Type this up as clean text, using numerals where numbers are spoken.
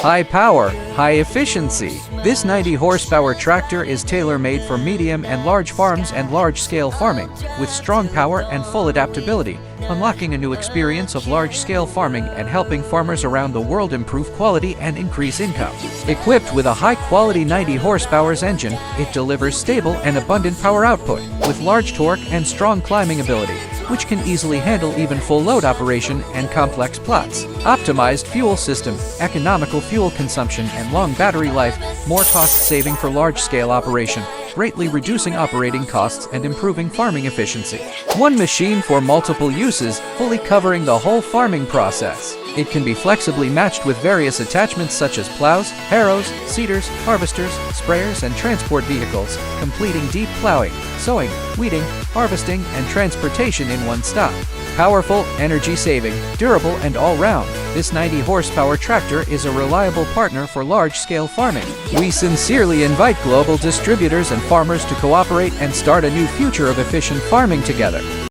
High power, high efficiency. This 90 horsepower tractor is tailor-made for medium and large farms and large-scale farming, with strong power and full adaptability, unlocking a new experience of large-scale farming and helping farmers around the world improve quality and increase income. Equipped with a high-quality 90 horsepower engine, it delivers stable and abundant power output, with large torque and strong climbing ability, which can easily handle even full load operation and complex plots. Optimized fuel system, economical fuel consumption and long battery life, more cost saving for large-scale operation, greatly reducing operating costs and improving farming efficiency. One machine for multiple uses, fully covering the whole farming process. It can be flexibly matched with various attachments such as plows, harrows, seeders, harvesters, sprayers, and transport vehicles, completing deep plowing, sowing, weeding, harvesting, and transportation in one stop. Powerful, energy-saving, durable, and all-round, this 90 horsepower tractor is a reliable partner for large-scale farming. We sincerely invite global distributors and farmers to cooperate and start a new future of efficient farming together.